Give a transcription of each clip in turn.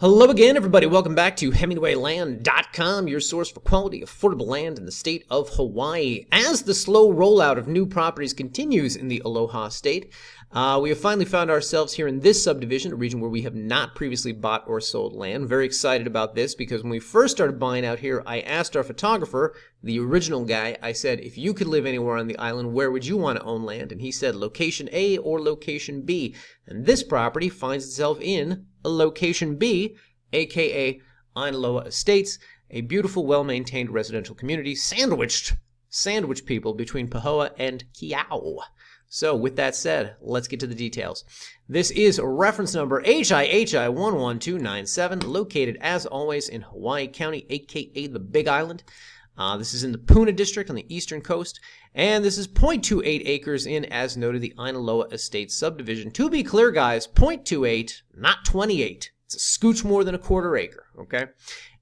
Hello again, everybody. Welcome back to HemingwayLand.com, your source for quality, affordable land in the state of Hawaii. As the slow rollout of new properties continues in the Aloha State, we have finally found ourselves here in this subdivision, a region where we have not previously bought or sold land. Very excited about this because when we first started buying out here, I asked our photographer, the original guy, I said, if you could live anywhere on the island, where would you want to own land? And he said location A or location B. And this property finds itself in a location B, aka Ainaloa Estates, a beautiful, well-maintained residential community sandwiched people between Pahoa and Kea. So with that said, let's get to the details. This is reference number HIHI11297, located as always in Hawaii County, aka the Big Island. This is in the Puna district on the eastern coast, and this is 0.28 acres in, as noted, the Ainaloa Estates subdivision. To be clear, guys, 0.28, not 28. It's a scooch more than a quarter acre, okay?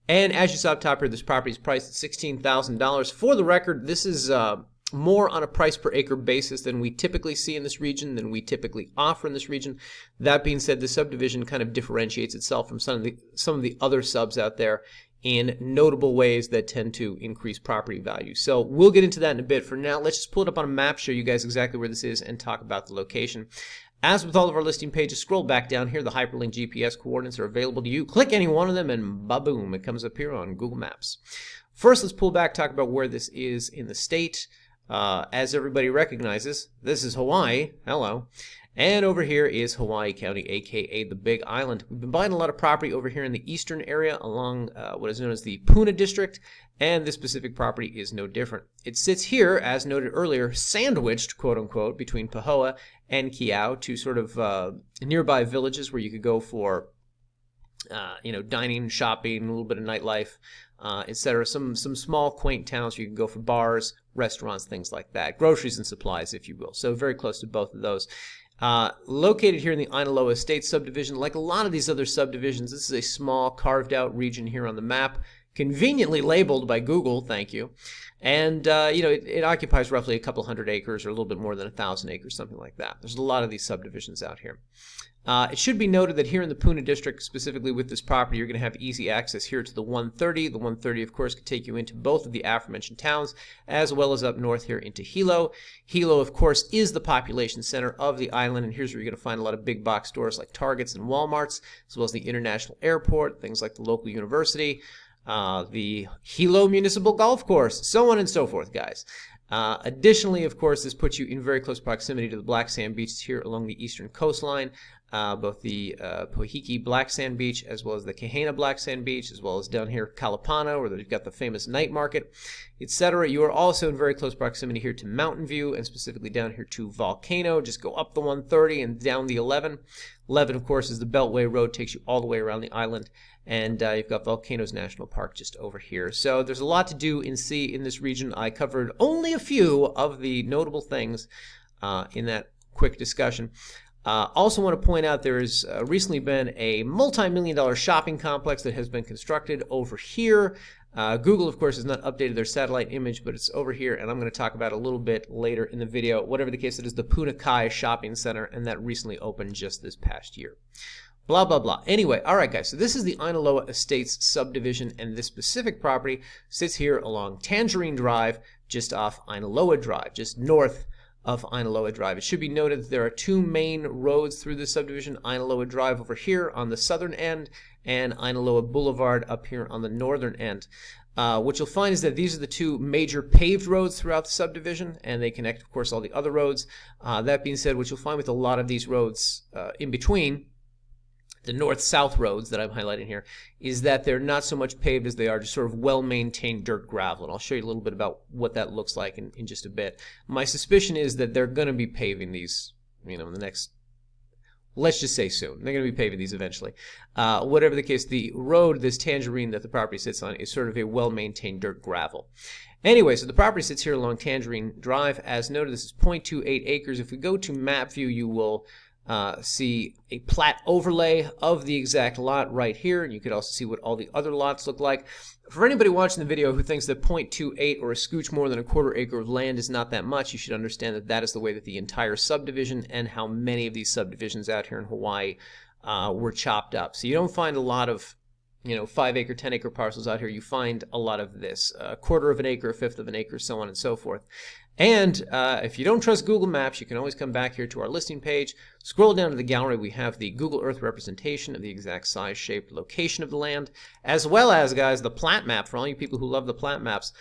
And as you saw up top here, this property is priced at $16,000. For the record, this is more on a price per acre basis than we typically see in this region, than we typically offer in this region. That being said, the subdivision kind of differentiates itself from some of the other subs out there in notable ways that tend to increase property value. So we'll get into that in a bit. For now, let's just pull it up on a map, show you guys exactly where this is, and talk about the location. As with all of our listing pages, scroll back down here. The hyperlink GPS coordinates are available to you. Click any one of them, and ba-boom, it comes up here on Google Maps. First, let's pull back, talk about where this is in the state. As everybody recognizes, this is Hawaii. Hello. And over here is Hawaii County, aka the Big Island. We've been buying a lot of property over here in the eastern area along what is known as the Puna district, and this specific property is no different. It sits here, as noted earlier, sandwiched, quote unquote, between Pahoa and Kea, two sort of nearby villages where you could go for dining, shopping, a little bit of nightlife, etc. Some small, quaint towns where you can go for bars, restaurants, things like that. Groceries and supplies, if you will. So very close to both of those. Located here in the Ainaloa Estates subdivision, like a lot of these other subdivisions, this is a small, carved-out region here on the map, conveniently labeled by Google, thank you. And, it occupies roughly a couple hundred acres or a little bit more than 1,000 acres, something like that. There's a lot of these subdivisions out here. It should be noted that here in the Puna district, specifically with this property, you're going to have easy access here to the 130. The 130, of course, could take you into both of the aforementioned towns, as well as up north here into Hilo. Hilo, of course, is the population center of the island, and here's where you're going to find a lot of big box stores like Targets and Walmarts, as well as the international airport, things like the local university, the Hilo Municipal Golf Course, so on and so forth, guys. Additionally, of course, this puts you in very close proximity to the black sand beaches here along the eastern coastline, both the Pohiki Black Sand Beach as well as the Kahena Black Sand Beach, as well as down here Kalapana, where you've got the famous night market, etc. You are also in very close proximity here to Mountain View, and specifically down here to Volcano. Just go up the 130 and down the 11. 11, of course, is the Beltway Road, takes you all the way around the island. And you've got Volcanoes National Park just over here. So there's a lot to do and see in this region. I covered only a few of the notable things in that quick discussion. Also want to point out there has recently been a multi-million-dollar shopping complex that has been constructed over here. Google, of course, has not updated their satellite image, but it's over here, and I'm going to talk about it a little bit later in the video. Whatever the case, it is the Mauna Kea Shopping Center, and that recently opened just this past year. Blah, blah, blah. Anyway, all right, guys, so this is the Ainaloa Estates subdivision, and this specific property sits here along Tangerine Drive, just off Ainaloa Drive, just north of Ainaloa Drive. It should be noted that there are two main roads through this subdivision, Ainaloa Drive over here on the southern end, and Ainaloa Boulevard up here on the northern end. What you'll find is that these are the two major paved roads throughout the subdivision, and they connect, of course, all the other roads. That being said, what you'll find with a lot of these roads in between, the north-south roads that I'm highlighting here, is that they're not so much paved as they are just sort of well-maintained dirt gravel. And I'll show you a little bit about what that looks like in just a bit. My suspicion is that they're going to be paving these, in the next, let's just say soon. They're going to be paving these eventually. Whatever the case, the road, this Tangerine that the property sits on, is sort of a well-maintained dirt gravel. Anyway, so the property sits here along Tangerine Drive. As noted, this is 0.28 acres. If we go to map view, you will see a plat overlay of the exact lot right here, and you could also see what all the other lots look like. For anybody watching the video who thinks that 0.28 or a scooch more than a quarter acre of land is not that much, you should understand that that is the way that the entire subdivision and how many of these subdivisions out here in Hawaii were chopped up. So you don't find a lot of 5-acre, 10-acre parcels out here. You find a lot of this, a quarter of an acre, a fifth of an acre, so on and so forth. And if you don't trust Google Maps, you can always come back here to our listing page, scroll down to the gallery. We have the Google Earth representation of the exact size, shape, location of the land, as well as, guys, the plat map for all you people who love the plat maps.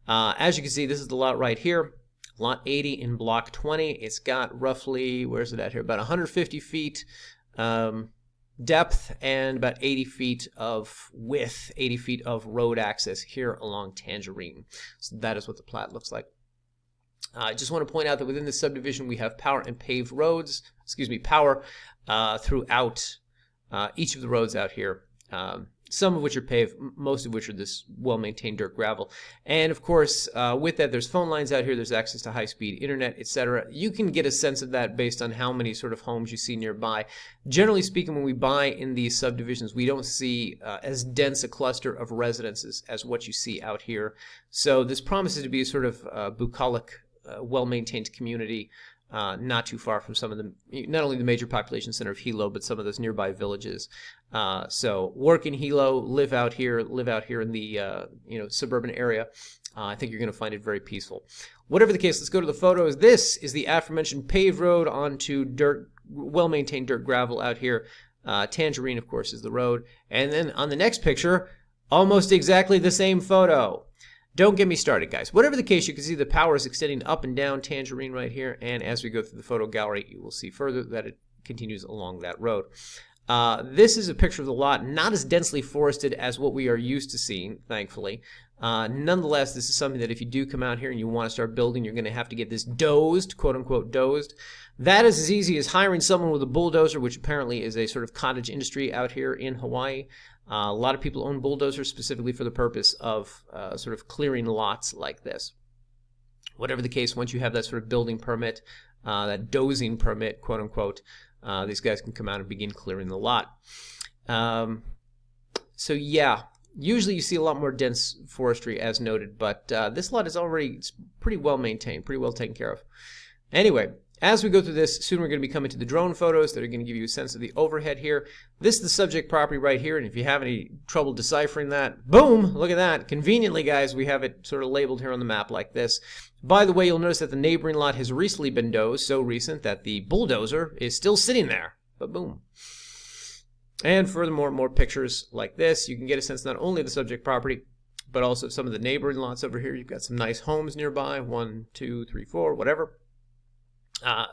As you can see, this is the lot right here, lot 80 in block 20. It's got roughly, where's it at here, about 150 feet depth and about 80 feet of width, 80 feet of road access here along Tangerine. So that is what the plat looks like. I just want to point out that within this subdivision we have power and paved roads, power throughout each of the roads out here. Some of which are paved, most of which are this well-maintained dirt gravel. And of course, with that, there's phone lines out here, there's access to high-speed internet, etc. You can get a sense of that based on how many sort of homes you see nearby. Generally speaking, when we buy in these subdivisions, we don't see as dense a cluster of residences as what you see out here. So this promises to be a sort of bucolic, well-maintained community, not too far from some of the, not only the major population center of Hilo, but some of those nearby villages. So work in Hilo, live out here in the suburban area. I think you're going to find it very peaceful. Whatever the case, let's go to the photos. This is the aforementioned paved road onto dirt, well-maintained dirt gravel out here. Tangerine, of course, is the road. And then on the next picture, almost exactly the same photo. Don't get me started, guys. Whatever the case, you can see the power is extending up and down Tangerine right here, and as we go through the photo gallery, you will see further that it continues along that road. This is a picture of the lot, not as densely forested as what we are used to seeing, thankfully. Nonetheless, this is something that if you do come out here and you want to start building, you're going to have to get this dozed, quote-unquote dozed. That is as easy as hiring someone with a bulldozer, which apparently is a sort of cottage industry out here in Hawaii. A lot of people own bulldozers specifically for the purpose of sort of clearing lots like this. Whatever the case, once you have that sort of building permit, that dozing permit, quote unquote, these guys can come out and begin clearing the lot. So yeah, usually you see a lot more dense forestry as noted, but this lot is already pretty well maintained, pretty well taken care of. Anyway, as we go through this, soon we're going to be coming to the drone photos that are going to give you a sense of the overhead here. This is the subject property right here, and if you have any trouble deciphering that, boom, look at that. Conveniently, guys, we have it sort of labeled here on the map like this. By the way, you'll notice that the neighboring lot has recently been dozed, so recent that the bulldozer is still sitting there. But boom. And furthermore, more pictures like this. You can get a sense not only of the subject property, but also some of the neighboring lots over here. You've got some nice homes nearby, 1, 2, 3, 4, whatever.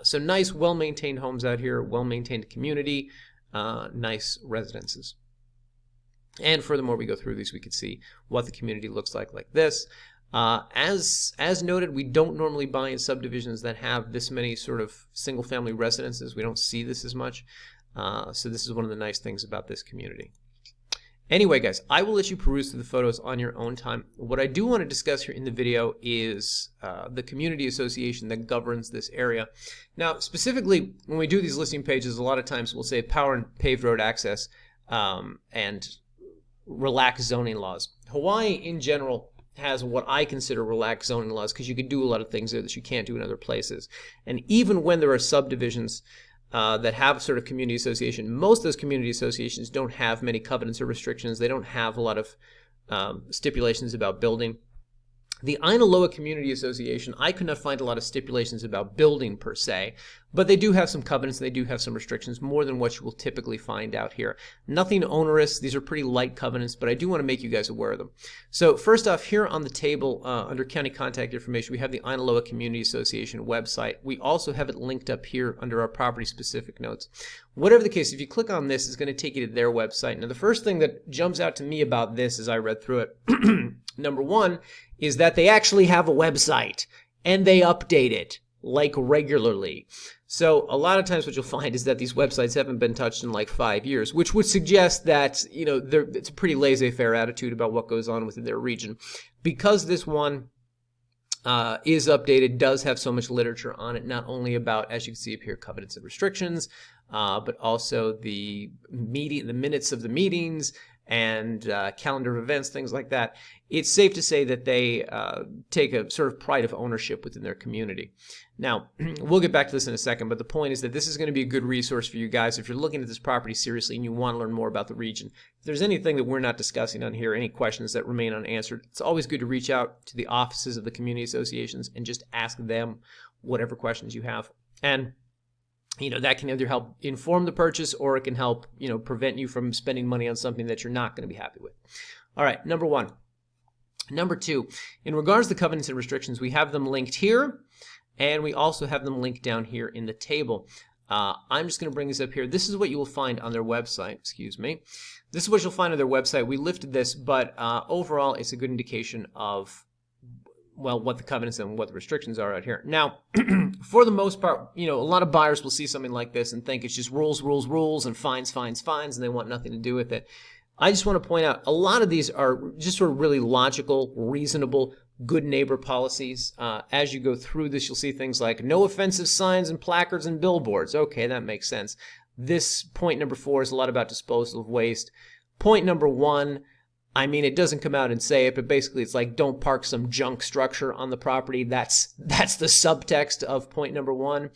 So nice, well-maintained homes out here, well-maintained community, nice residences. And furthermore, we go through these, we can see what the community looks like this. As noted, we don't normally buy in subdivisions that have this many sort of single-family residences. We don't see this as much. So this is one of the nice things about this community. Anyway, guys, I will let you peruse through the photos on your own time. What I do want to discuss here in the video is the community association that governs this area. Now, specifically, when we do these listing pages, a lot of times we'll say power and paved road access and relaxed zoning laws. Hawaii, in general, has what I consider relaxed zoning laws because you can do a lot of things there that you can't do in other places. And even when there are subdivisions that have sort of community association, most of those community associations don't have many covenants or restrictions. They don't have a lot of stipulations about building. The Ainaloa Community Association, I could not find a lot of stipulations about building per se, but they do have some covenants and they do have some restrictions, more than what you will typically find out here. Nothing onerous. These are pretty light covenants, but I do want to make you guys aware of them. So first off, here on the table under county contact information, we have the Ainaloa Community Association website. We also have it linked up here under our property specific notes. Whatever the case, if you click on this, it's going to take you to their website. Now, the first thing that jumps out to me about this as I read through it, number one, is that they actually have a website and they update it like regularly. So a lot of times what you'll find is that these websites haven't been touched in like 5 years, which would suggest that, you know, it's a pretty laissez-faire attitude about what goes on within their region. Because this one is updated, does have so much literature on it, not only about, as you can see up here, covenants and restrictions, but also the minutes of the meetings and calendar of events, things like that. It's safe to say that they take a sort of pride of ownership within their community. Now, we'll get back to this in a second, but the point is that this is going to be a good resource for you guys if you're looking at this property seriously and you want to learn more about the region. If there's anything that we're not discussing on here, any questions that remain unanswered, it's always good to reach out to the offices of the community associations and just ask them whatever questions you have. And that can either help inform the purchase or it can help, prevent you from spending money on something that you're not going to be happy with. All right, number one. Number two, in regards to covenants and restrictions, we have them linked here, and we also have them linked down here in the table. I'm just going to bring this up here. This is what you will find on their website. Excuse me. This is what you'll find on their website. We lifted this, but overall, it's a good indication of, well, what the covenants and what the restrictions are out here. Now, for the most part, a lot of buyers will see something like this and think it's just rules, rules, rules, and fines, fines, fines, and they want nothing to do with it. I just want to point out, a lot of these are just sort of really logical, reasonable, good neighbor policies. As you go through this, you'll see things like no offensive signs and placards and billboards. Okay, that makes sense. This point number 4 is a lot about disposal of waste. Point number 1, I mean, it doesn't come out and say it, but basically it's like don't park some junk structure on the property. That's the subtext of point number 1.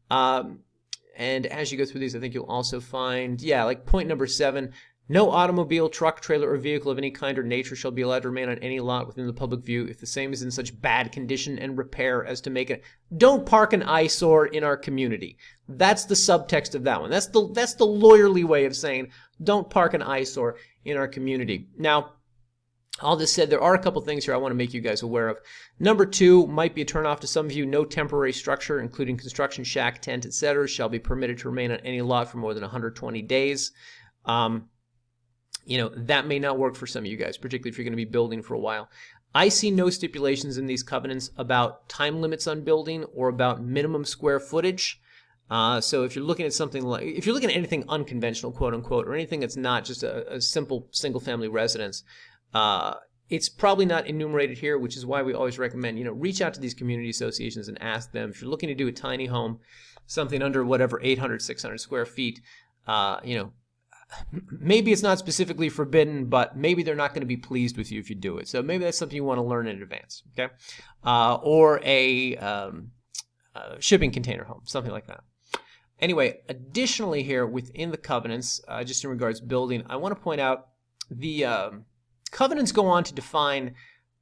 And as you go through these, I think you'll also find, like point number 7, no automobile, truck, trailer, or vehicle of any kind or nature shall be allowed to remain on any lot within the public view if the same is in such bad condition and repair as to make it. Don't park an eyesore in our community. That's the subtext of that one. That's the lawyerly way of saying don't park an eyesore in our community. Now, all this said, there are a couple things here I want to make you guys aware of. Number 2 might be a turnoff to some of you. No temporary structure, including construction, shack, tent, etc., shall be permitted to remain on any lot for more than 120 days. That may not work for some of you guys, particularly if you're going to be building for a while. I see no stipulations in these covenants about time limits on building or about minimum square footage. So if you're looking at something like, if you're looking at anything unconventional, quote unquote, or anything that's not just a simple single family residence, it's probably not enumerated here, which is why we always recommend, reach out to these community associations and ask them. If you're looking to do a tiny home, something under whatever, 800, 600 square feet, maybe it's not specifically forbidden, but maybe they're not going to be pleased with you if you do it. So maybe that's something you want to learn in advance, okay? Or a shipping container home, something like that. Anyway, additionally here within the covenants, just in regards to building, I want to point out the covenants go on to define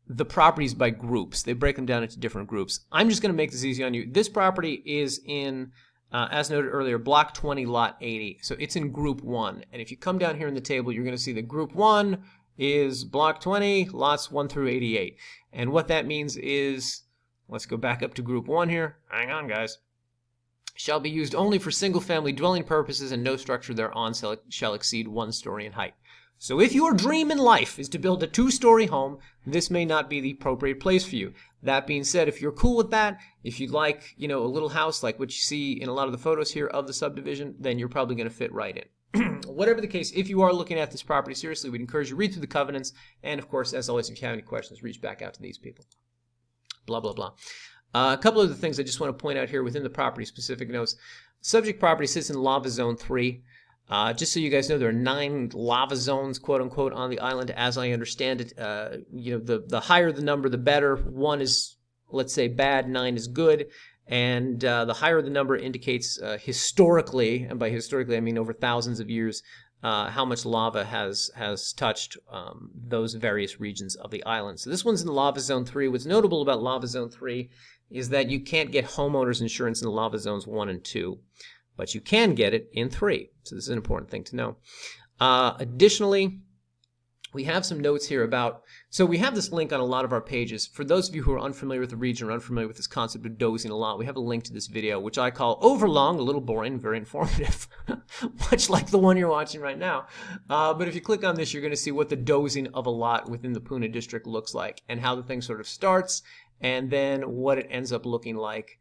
the properties by groups. They break them down into different groups. I'm just going to make this easy on you. This property is in, as noted earlier, block 20, lot 80. So it's in group 1. And if you come down here in the table, you're going to see that group 1 is block 20, lots 1 through 88. And what that means is, let's go back up to group 1 here. Hang on, guys. Shall be used only for single-family dwelling purposes, and no structure thereon shall exceed 1 story in height. So if your dream in life is to build a 2-story home, this may not be the appropriate place for you. That being said, if you're cool with that, if you'd like, a little house like what you see in a lot of the photos here of the subdivision, then you're probably going to fit right in. Whatever the case, if you are looking at this property seriously, we'd encourage you to read through the covenants, and of course, as always, if you have any questions, reach back out to these people. Blah, blah, blah. A couple of the things I just want to point out here within the property-specific notes. Subject property sits in lava zone 3. Just so you guys know, there are 9 lava zones, quote-unquote, on the island, as I understand it. The higher the number, the better. 1 is, let's say, bad, 9 is good. And the higher the number indicates historically, and by historically I mean over thousands of years, how much lava has touched those various regions of the island. So this one's in lava zone 3. What's notable about lava zone 3 is that you can't get homeowners insurance in lava zones 1 and 2. But you can get it in 3. So this is an important thing to know. Additionally, we have some notes here about, so we have this link on a lot of our pages. For those of you who are unfamiliar with the region or unfamiliar with this concept of dozing a lot, we have a link to this video, which I call overlong, a little boring, very informative, much like the one you're watching right now. But if you click on this, you're going to see what the dozing of a lot within the Puna district looks like and how the thing sort of starts and then what it ends up looking like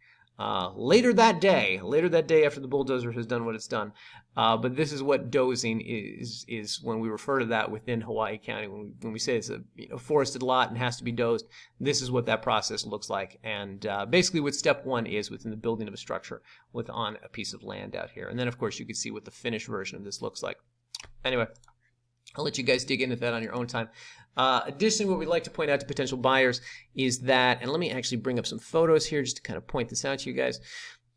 later that day after the bulldozer has done what it's done. But this is what dozing is when we refer to that within Hawaii County. When we say it's a forested lot and has to be dozed, this is what that process looks like. And basically what step 1 is within the building of a structure on a piece of land out here. And then, of course, you can see what the finished version of this looks like. Anyway, I'll let you guys dig into that on your own time. Additionally, what we'd like to point out to potential buyers is that, and let me actually bring up some photos here just to kind of point this out to you guys.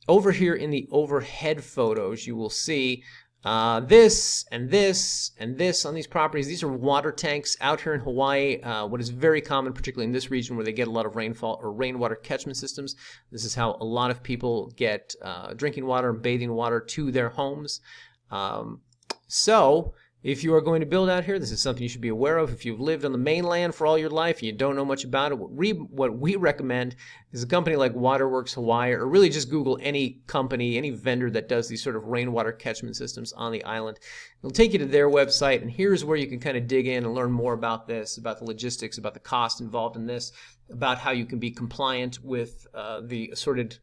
Over here in the overhead photos, you will see this and this and this on these properties. These are water tanks out here in Hawaii. What is very common, particularly in this region where they get a lot of rainfall or rainwater catchment systems. This is how a lot of people get drinking water and bathing water to their homes. So if you are going to build out here, this is something you should be aware of. If you've lived on the mainland for all your life and you don't know much about it, what we recommend is a company like Waterworks Hawaii, or really just Google any company, any vendor that does these sort of rainwater catchment systems on the island. It'll take you to their website, and here's where you can kind of dig in and learn more about this, about the logistics, about the cost involved in this, about how you can be compliant with the assorted,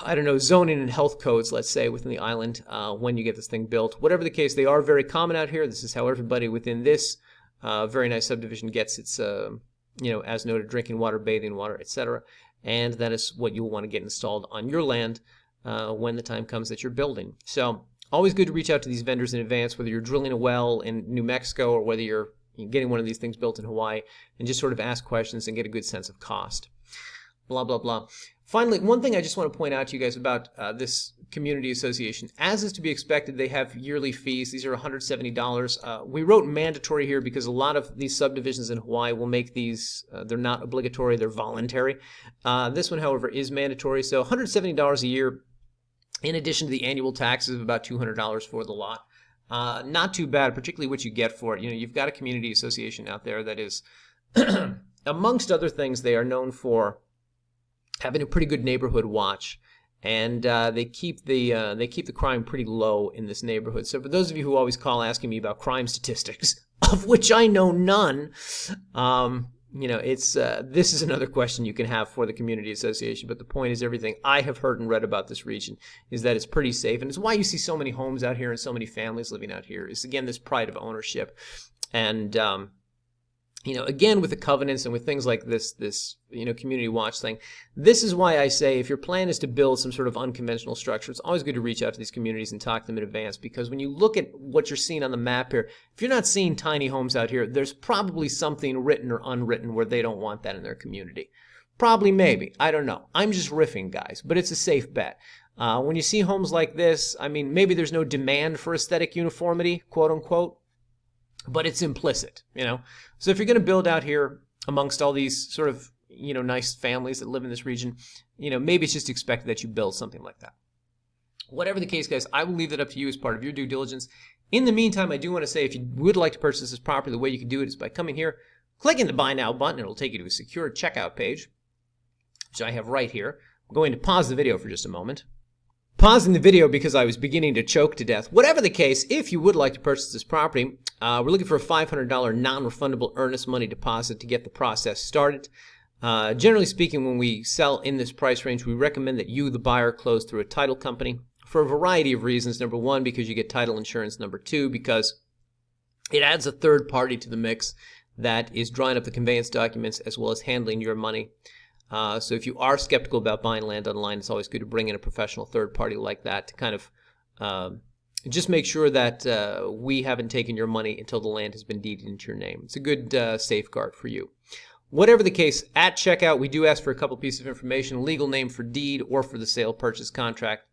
I don't know, zoning and health codes, let's say, within the island when you get this thing built. Whatever the case, they are very common out here. This is how everybody within this very nice subdivision gets its, as noted, drinking water, bathing water, etc. And that is what you'll want to get installed on your land when the time comes that you're building. So always good to reach out to these vendors in advance, whether you're drilling a well in New Mexico or whether you're getting one of these things built in Hawaii, and just sort of ask questions and get a good sense of cost. Blah, blah, blah. Finally, one thing I just want to point out to you guys about this community association. As is to be expected, they have yearly fees. These are $170. We wrote mandatory here because a lot of these subdivisions in Hawaii will make these, they're not obligatory, they're voluntary. This one, however, is mandatory. So $170 a year in addition to the annual taxes of about $200 for the lot. Not too bad, particularly what you get for it. You've got a community association out there that is, amongst other things, they are known for having a pretty good neighborhood watch, and they keep the crime pretty low in this neighborhood. So for those of you who always call asking me about crime statistics, of which I know none, this is another question you can have for the community association. But the point is, everything I have heard and read about this region is that it's pretty safe, and it's why you see so many homes out here and so many families living out here. Is again this pride of ownership, and again, with the covenants and with things like this community watch thing, this is why I say if your plan is to build some sort of unconventional structure, it's always good to reach out to these communities and talk to them in advance, because when you look at what you're seeing on the map here, if you're not seeing tiny homes out here, there's probably something written or unwritten where they don't want that in their community. Probably, maybe. I don't know. I'm just riffing, guys, but it's a safe bet. When you see homes like this, I mean, maybe there's no demand for aesthetic uniformity, quote unquote, but it's implicit, So if you're going to build out here amongst all these sort of, nice families that live in this region, maybe it's just expected that you build something like that. Whatever the case, guys, I will leave that up to you as part of your due diligence. In the meantime, I do want to say if you would like to purchase this property, the way you can do it is by coming here, clicking the Buy Now button. It'll take you to a secure checkout page, which I have right here. I'm going to pause the video for just a moment. Pausing the video because I was beginning to choke to death. Whatever the case, if you would like to purchase this property, we're looking for a $500 non-refundable earnest money deposit to get the process started. Generally speaking, when we sell in this price range, we recommend that you, the buyer, close through a title company for a variety of reasons. Number one, because you get title insurance. Number two, because it adds a third party to the mix that is drawing up the conveyance documents as well as handling your money. So if you are skeptical about buying land online, it's always good to bring in a professional third party like that to kind of just make sure that we haven't taken your money until the land has been deeded into your name. It's a good safeguard for you. Whatever the case, at checkout, we do ask for a couple pieces of information: legal name for deed or for the sale purchase contract,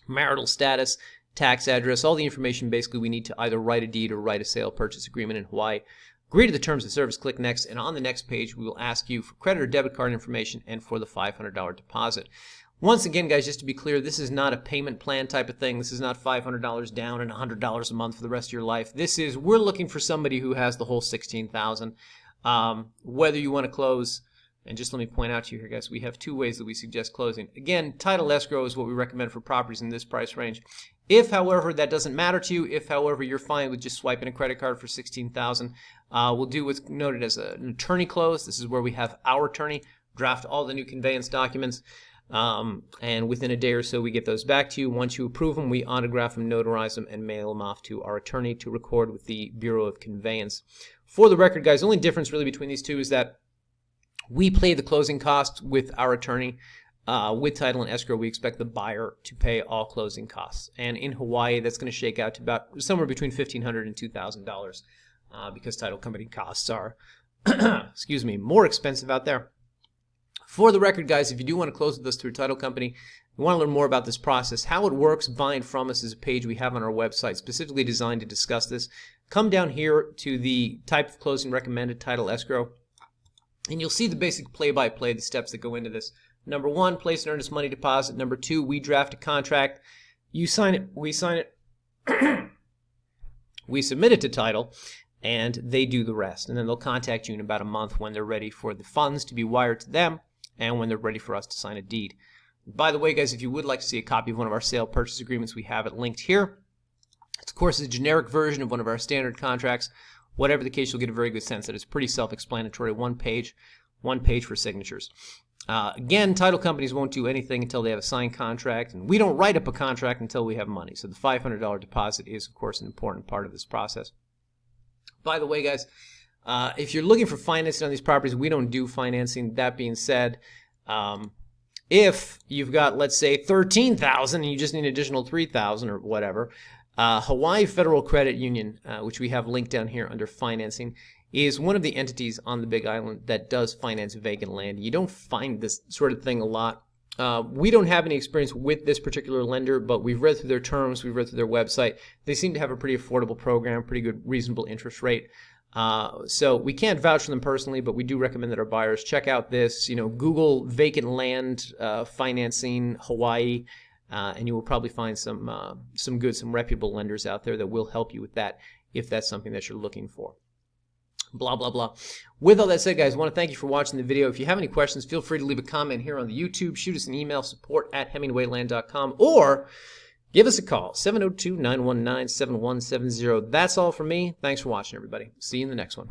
marital status, tax address, all the information basically we need to either write a deed or write a sale purchase agreement in Hawaii. Agree to the terms of service, click next, and on the next page we will ask you for credit or debit card information and for the $500 deposit. Once again, guys, just to be clear, this is not a payment plan type of thing. This is not $500 down and $100 a month for the rest of your life. This is, we're looking for somebody who has the whole $16,000. Whether you want to close, and just let me point out to you here, guys, we have two ways that we suggest closing. Again, title escrow is what we recommend for properties in this price range. If, however, that doesn't matter to you, if, however, you're fine with just swiping a credit card for $16,000, we'll do what's noted as an attorney close. This is where we have our attorney draft all the new conveyance documents, and within a day or so we get those back to you. Once you approve them, we autograph them, notarize them, and mail them off to our attorney to record with the Bureau of Conveyance. For the record, guys, the only difference really between these two is that we pay the closing costs with our attorney. with title and escrow, we expect the buyer to pay all closing costs. And in Hawaii, that's going to shake out to about somewhere between $1,500 and $2,000 because title company costs are, excuse me, more expensive out there. For the record, guys, if you do want to close with us through a title company, you want to learn more about this process, how it works, buying from us is a page we have on our website specifically designed to discuss this. Come down here to the type of closing recommended, title, escrow, and you'll see the basic play-by-play, the steps that go into this. Number 1, place an earnest money deposit. Number 2, we draft a contract. You sign it, we sign it, we submit it to title, and they do the rest. And then they'll contact you in about a month when they're ready for the funds to be wired to them and when they're ready for us to sign a deed. By the way, guys, if you would like to see a copy of one of our sale purchase agreements, we have it linked here. It's, of course, a generic version of one of our standard contracts. Whatever the case, you'll get a very good sense that it's pretty self-explanatory. One page for signatures. Again, title companies won't do anything until they have a signed contract, and we don't write up a contract until we have money. So the $500 deposit is, of course, an important part of this process. By the way, guys, if you're looking for financing on these properties, we don't do financing. That being said, if you've got, let's say, $13,000 and you just need an additional $3,000 or whatever, Hawaii Federal Credit Union, which we have linked down here under financing, is one of the entities on the Big Island that does finance vacant land. You don't find this sort of thing a lot. We don't have any experience with this particular lender, but we've read through their terms, we've read through their website. They seem to have a pretty affordable program, pretty good, reasonable interest rate. So we can't vouch for them personally, but we do recommend that our buyers check out this. Google vacant land financing Hawaii, and you will probably find some reputable lenders out there that will help you with that if that's something that you're looking for. Blah, blah, blah. With all that said, guys, I want to thank you for watching the video. If you have any questions, feel free to leave a comment here on the YouTube. Shoot us an email, support@hemingwayland.com, or give us a call, 702-919-7170. That's all from me. Thanks for watching, everybody. See you in the next one.